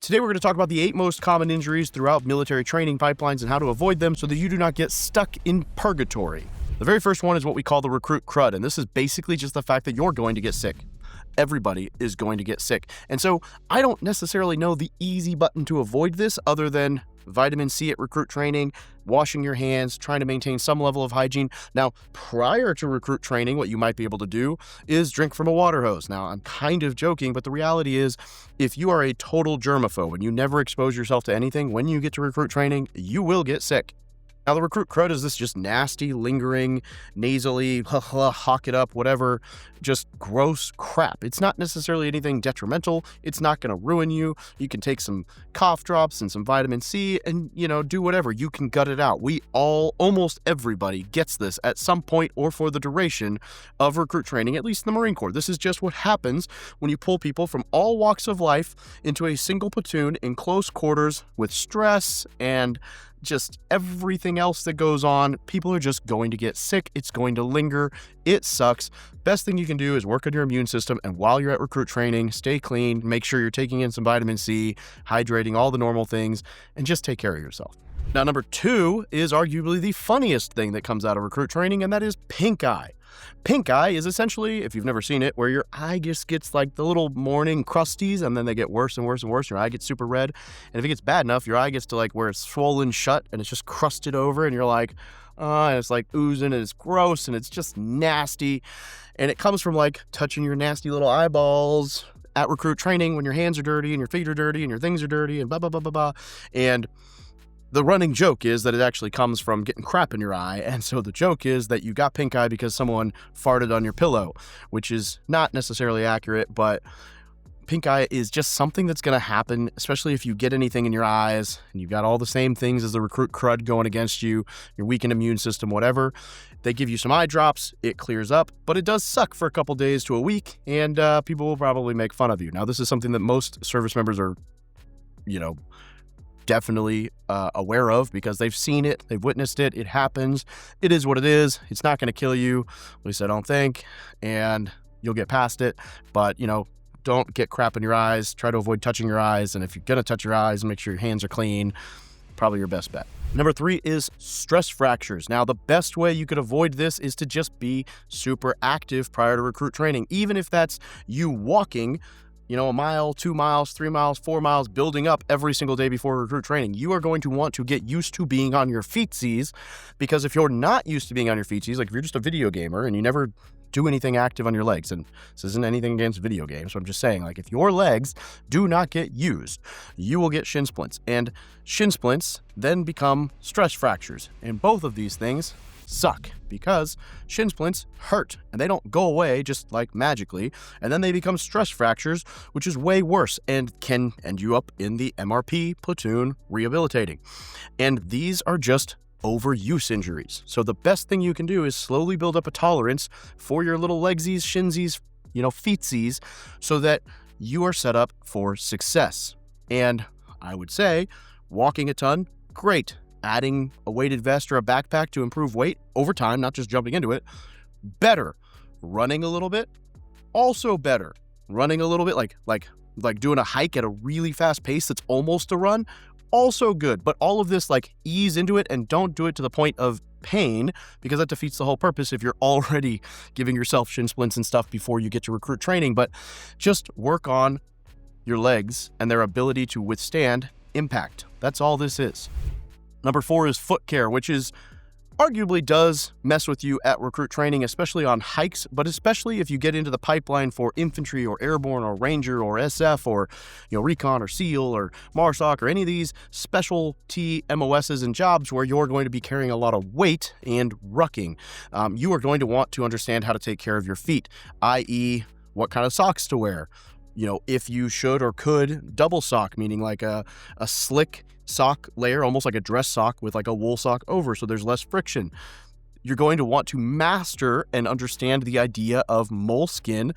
Today we're going to talk about the 8 most common injuries throughout military training pipelines and how to avoid them so that you do not get stuck in purgatory. The very first one is what we call the recruit crud, and this is basically just the fact that you're going to get sick. Everybody is going to get sick. And so I don't necessarily know the easy button to avoid this other than vitamin C at recruit training, washing your hands, trying to maintain some level of hygiene. Now, prior to recruit training, what you might be able to do is drink from a water hose. Now, I'm kind of joking, but the reality is if you are a total germaphobe and you never expose yourself to anything, when you get to recruit training, you will get sick. Now, the recruit crud is this just nasty, lingering, nasally, hawk it up, whatever, just gross crap. It's not necessarily anything detrimental. It's not going to ruin you. You can take some cough drops and some vitamin C and, do whatever. You can gut it out. Almost everybody gets this at some point or for the duration of recruit training, at least in the Marine Corps. This is just what happens when you pull people from all walks of life into a single platoon in close quarters with stress and just everything else that goes on. People are just going to get sick. It's going to linger. It sucks. Best thing you can do is work on your immune system. And while you're at recruit training, stay clean, make sure you're taking in some vitamin C, hydrating, all the normal things, and just take care of yourself. Now, number 2 is arguably the funniest thing that comes out of recruit training, and that is pink eye. Pink eye is essentially, if you've never seen it, where your eye just gets like the little morning crusties and then they get worse and worse and worse. Your eye gets super red. And if it gets bad enough, your eye gets to like where it's swollen shut and it's just crusted over and you're like, and it's like oozing and it's gross and it's just nasty. And it comes from like touching your nasty little eyeballs at recruit training when your hands are dirty and your feet are dirty and your things are dirty and blah, blah, blah, blah, blah. And the running joke is that it actually comes from getting crap in your eye, and so the joke is that you got pink eye because someone farted on your pillow, which is not necessarily accurate, but pink eye is just something that's going to happen, especially if you get anything in your eyes, and you've got all the same things as the recruit crud going against you, your weakened immune system, whatever. They give you some eye drops, it clears up, but it does suck for a couple days to a week, and people will probably make fun of you. Now, this is something that most service members are, definitely aware of because they've seen it, they've witnessed it, it happens, it is what it is, it's not going to kill you, at least I don't think, and you'll get past it, but don't get crap in your eyes, try to avoid touching your eyes, and if you're going to touch your eyes, make sure your hands are clean, probably your best bet. Number 3 is stress fractures. Now, the best way you could avoid this is to just be super active prior to recruit training, even if that's you walking a mile, 2 miles, 3 miles, 4 miles, building up every single day before recruit training. You are going to want to get used to being on your feetsies, because if you're not used to being on your feetsies, like if you're just a video gamer and you never do anything active on your legs, and this isn't anything against video games, so I'm just saying, like if your legs do not get used, you will get shin splints, and shin splints then become stress fractures, and both of these things suck because shin splints hurt and they don't go away just like magically, and then they become stress fractures, which is way worse and can end you up in the MRP platoon rehabilitating. And these are just overuse injuries. So the best thing you can do is slowly build up a tolerance for your little legsies, shinsies, feetsies, so that you are set up for success. And I would say walking a ton, great. Adding a weighted vest or a backpack to improve weight over time, not just jumping into it, better. Running a little bit, also better. Running a little bit, like doing a hike at a really fast pace that's almost a run, also good. But all of this, ease into it and don't do it to the point of pain, because that defeats the whole purpose if you're already giving yourself shin splints and stuff before you get to recruit training. But just work on your legs and their ability to withstand impact. That's all this is. Number 4 is foot care, which is arguably does mess with you at recruit training, especially on hikes, but especially if you get into the pipeline for infantry or airborne or ranger or SF or recon or SEAL or MARSOC or any of these specialty MOSs and jobs where you're going to be carrying a lot of weight and rucking. You are going to want to understand how to take care of your feet, i.e. what kind of socks to wear. If you should or could double sock, meaning like a slick sock layer, almost like a dress sock with like a wool sock over, so there's less friction. You're going to want to master and understand the idea of moleskin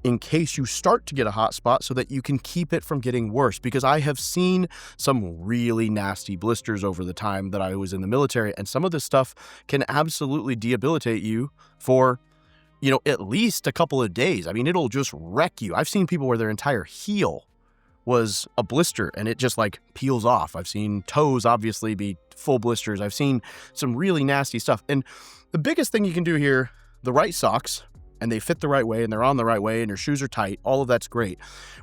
in case you start to get a hot spot so that you can keep it from getting worse, because I have seen some really nasty blisters over the time that I was in the military, and some of this stuff can absolutely debilitate you for at least a couple of days. I mean, it'll just wreck you. I've seen people where their entire heel was a blister and it just like peels off. I've seen toes obviously be full blisters. I've seen some really nasty stuff. And the biggest thing you can do here, the right socks, and they fit the right way and they're on the right way and your shoes are tight, all of that's great.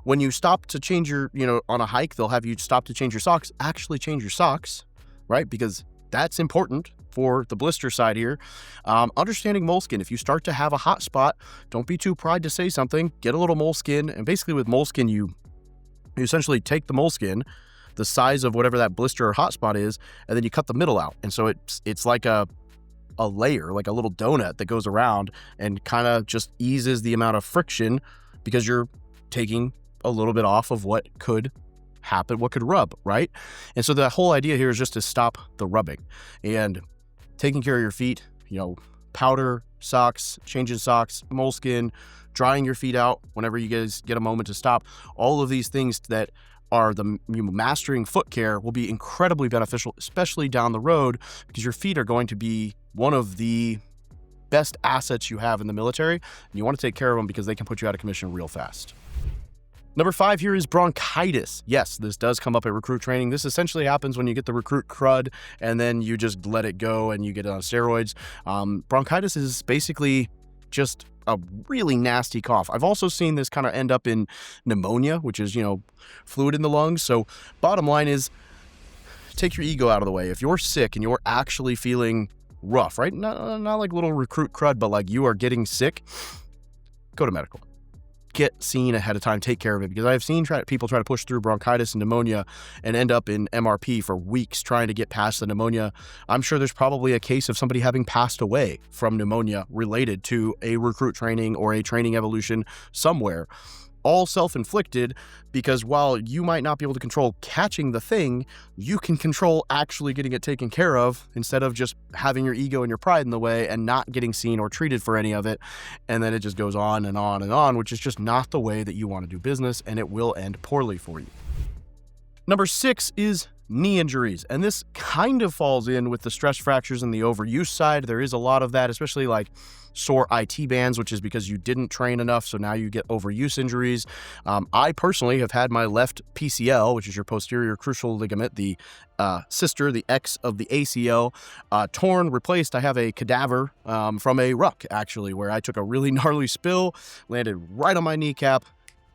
When you stop to change your, on a hike, they'll have you stop to change your socks, actually change your socks, right? Because that's important for the blister side here. Understanding moleskin. If you start to have a hot spot, don't be too proud to say something. Get a little moleskin. And basically with moleskin, you essentially take the moleskin, the size of whatever that blister or hot spot is, and then you cut the middle out. And so it's like a layer, like a little donut that goes around and kind of just eases the amount of friction because you're taking a little bit off of what could happen, what could rub, right? And so the whole idea here is just to stop the rubbing and taking care of your feet, powder, socks, changing socks, moleskin, drying your feet out whenever you guys get a moment to stop. All of these things that are the mastering foot care will be incredibly beneficial, especially down the road, because your feet are going to be one of the best assets you have in the military. And you want to take care of them because they can put you out of commission real fast. Number 5 here is bronchitis. Yes, this does come up at recruit training. This essentially happens when you get the recruit crud and then you just let it go and you get it on steroids. Bronchitis is basically just a really nasty cough. I've also seen this kind of end up in pneumonia, which is, fluid in the lungs. So bottom line is, take your ego out of the way. If you're sick and you're actually feeling rough, right? Not like little recruit crud, but like you are getting sick, go to medical. Get seen ahead of time, take care of it, because I've seen people try to push through bronchitis and pneumonia and end up in MRP for weeks trying to get past the pneumonia. I'm sure there's probably a case of somebody having passed away from pneumonia related to a recruit training or a training evolution somewhere. All self-inflicted, because while you might not be able to control catching the thing, you can control actually getting it taken care of instead of just having your ego and your pride in the way and not getting seen or treated for any of it. And then it just goes on and on and on, which is just not the way that you want to do business, and it will end poorly for you. Number 6 is knee injuries, and this kind of falls in with the stress fractures and the overuse side. There is a lot of that, especially like sore IT bands, which is because you didn't train enough, so now you get overuse injuries. I personally have had my left PCL, which is your posterior cruciate ligament, the the X of the ACL, torn, replaced. I have a cadaver from a ruck, actually, where I took a really gnarly spill, landed right on my kneecap,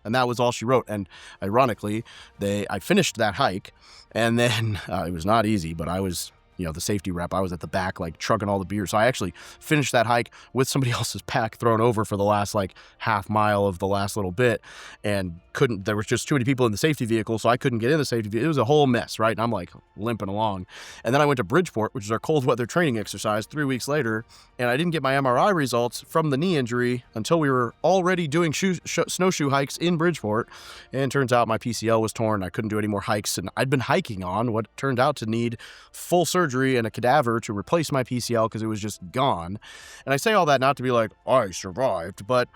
and that was all she wrote. And ironically, I finished that hike, and then it was not easy, but I was the safety rep. I was at the back, like trucking all the beer. So I actually finished that hike with somebody else's pack thrown over for the last half mile of the last little bit, and there was just too many people in the safety vehicle, so I couldn't get in the safety vehicle. It was a whole mess, right? And I'm limping along. And then I went to Bridgeport, which is our cold weather training exercise, 3 weeks later, and I didn't get my MRI results from the knee injury until we were already doing snowshoe hikes in Bridgeport. And turns out my PCL was torn. I couldn't do any more hikes, and I'd been hiking on what turned out to need full surgery and a cadaver to replace my PCL because it was just gone. And I say all that not to be like, I survived, but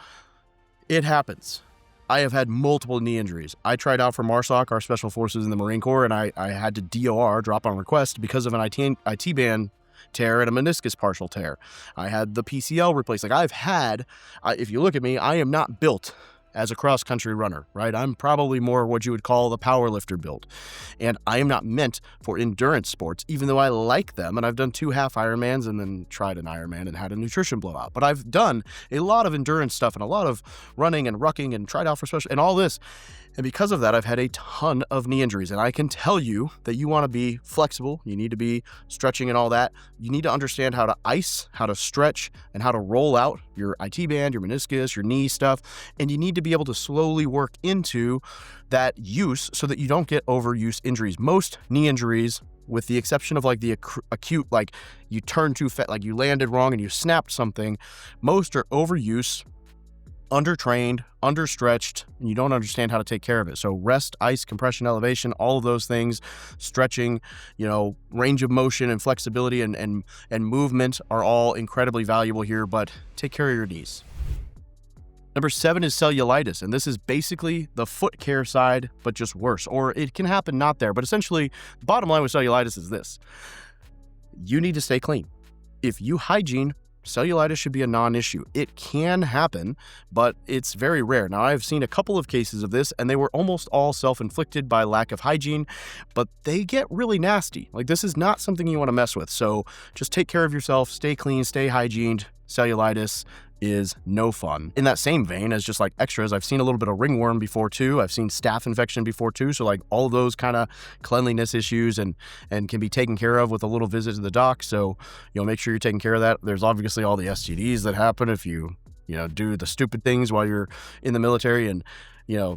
it happens. I have had multiple knee injuries. I tried out for MARSOC, our Special Forces in the Marine Corps, and I had to DOR, drop on request, because of an IT band tear and a meniscus partial tear. I had the PCL replaced. If you look at me, I am not built as a cross-country runner, right? I'm probably more what you would call the power lifter build. And I am not meant for endurance sports, even though I like them. And I've done 2 half Ironmans and then tried an Ironman and had a nutrition blowout. But I've done a lot of endurance stuff and a lot of running and rucking and tried out for special and all this. And because of that, I've had a ton of knee injuries. And I can tell you that you want to be flexible. You need to be stretching and all that. You need to understand how to ice, how to stretch, and how to roll out your IT band, your meniscus, your knee stuff. And you need to be able to slowly work into that use so that you don't get overuse injuries. Most knee injuries, with the exception of the acute, you turned too fast, you landed wrong and you snapped something, most are overuse, undertrained, understretched, and you don't understand how to take care of it. So rest, ice, compression, elevation, all of those things, stretching, range of motion and flexibility and movement are all incredibly valuable here, but take care of your knees. Number 7 is cellulitis, and this is basically the foot care side, but just worse. Or it can happen not there, but essentially the bottom line with cellulitis is this. You need to stay clean. If you hygiene cellulitis should be a non-issue. It can happen, but it's very rare. Now, I've seen a couple of cases of this, and they were almost all self-inflicted by lack of hygiene, but they get really nasty. Like, this is not something you want to mess with. So just take care of yourself, stay clean, stay hygiened. Cellulitis is no fun. In that same vein as just like extras, I've seen a little bit of ringworm before too. I've seen staph infection before too. So like all of those kind of cleanliness issues and can be taken care of with a little visit to the doc. So, make sure you're taking care of that. There's obviously all the STDs that happen if you do the stupid things while you're in the military and,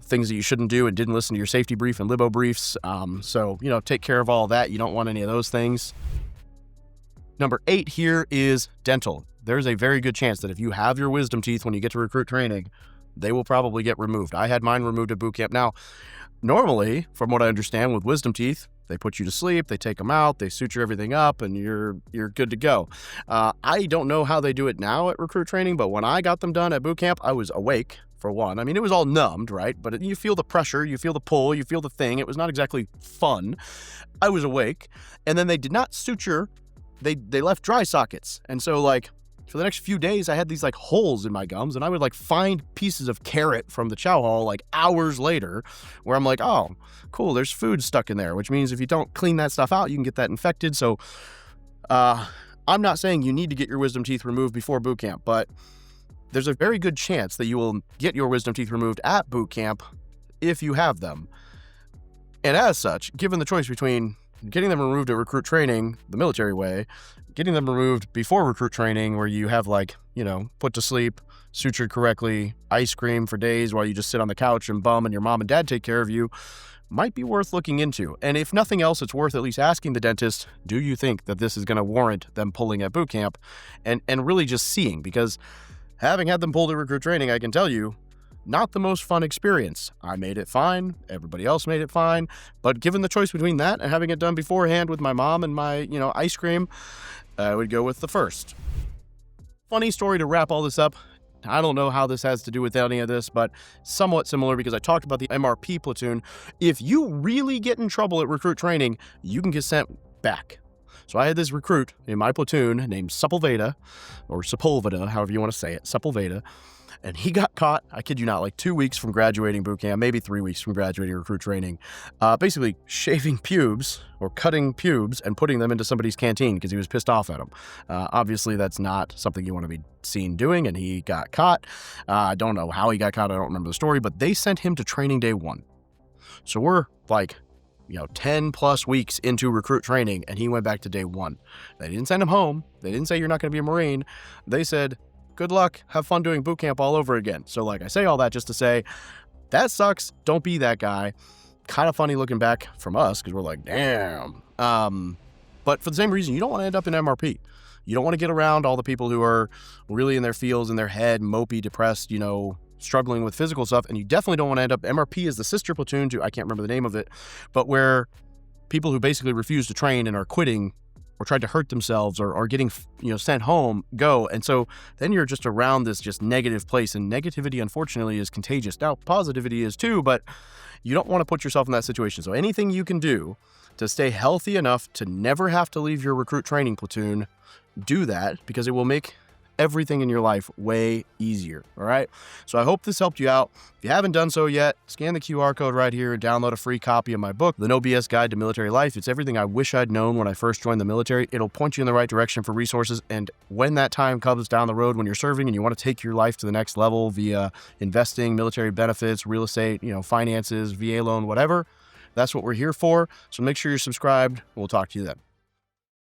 things that you shouldn't do and didn't listen to your safety brief and libo briefs. So, take care of all that. You don't want any of those things. Number 8 here is dental. There's a very good chance that if you have your wisdom teeth when you get to recruit training, they will probably get removed. I had mine removed at boot camp. Now, normally, from what I understand with wisdom teeth, they put you to sleep, they take them out, they suture everything up, and you're good to go. I don't know how they do it now at recruit training, but when I got them done at boot camp, I was awake, for one. I mean, it was all numbed, right? But you feel the pressure, you feel the pull, you feel the thing. It was not exactly fun. I was awake, and then they did not suture. They left dry sockets. And so, like, for the next few days, I had these like holes in my gums, and I would like find pieces of carrot from the chow hall like hours later where I'm like, oh, cool, there's food stuck in there, which means if you don't clean that stuff out, you can get that infected. So I'm not saying you need to get your wisdom teeth removed before boot camp, but there's a very good chance that you will get your wisdom teeth removed at boot camp if you have them. And as such, given the choice between getting them removed at recruit training the military way, getting them removed before recruit training where you have like, put to sleep, sutured correctly, ice cream for days while you just sit on the couch and bum and your mom and dad take care of you, might be worth looking into. And if nothing else, it's worth at least asking the dentist, do you think that this is going to warrant them pulling at boot camp? And really just seeing, because having had them pulled at recruit training, I can tell you, not the most fun experience. I made it fine. Everybody else made it fine. But given the choice between that and having it done beforehand with my mom and my, ice cream, I would go with the first. Funny story to wrap all this up. I don't know how this has to do with any of this, but somewhat similar because I talked about the MRP platoon. If you really get in trouble at recruit training, you can get sent back. So I had this recruit in my platoon named Sepulveda, or Sepulveda, however you want to say it, Sepulveda. And he got caught, I kid you not, like 2 weeks from graduating boot camp, maybe 3 weeks from graduating recruit training, basically shaving pubes or cutting pubes and putting them into somebody's canteen because he was pissed off at them. Obviously, that's not something you want to be seen doing, and he got caught. I don't know how he got caught. I don't remember the story, but they sent him to training day 1. So we're like, 10 plus weeks into recruit training, and he went back to day 1. They didn't send him home. They didn't say you're not going to be a Marine. They said, good luck, have fun doing boot camp all over again. So like I say all that just to say, that sucks. Don't be that guy. Kind of funny looking back from us because we're like, damn. But for the same reason, you don't want to end up in MRP. You don't want to get around all the people who are really in their feels, in their head, mopey, depressed, struggling with physical stuff. And you definitely don't want to end up, MRP is the sister platoon to, I can't remember the name of it, but where people who basically refuse to train and are quitting or tried to hurt themselves or are getting, sent home, go. And so then you're just around this just negative place, and negativity, unfortunately, is contagious. Now, positivity is too, but you don't want to put yourself in that situation. So anything you can do to stay healthy enough to never have to leave your recruit training platoon, do that, because it will make everything in your life way easier. All right. So I hope this helped you out. If you haven't done so yet, scan the QR code right here and download a free copy of my book, The No BS Guide to Military Life. It's everything I wish I'd known when I first joined the military. It'll point you in the right direction for resources. And when that time comes down the road, when you're serving and you want to take your life to the next level via investing, military benefits, real estate, finances, VA loan, whatever, that's what we're here for. So make sure you're subscribed. We'll talk to you then.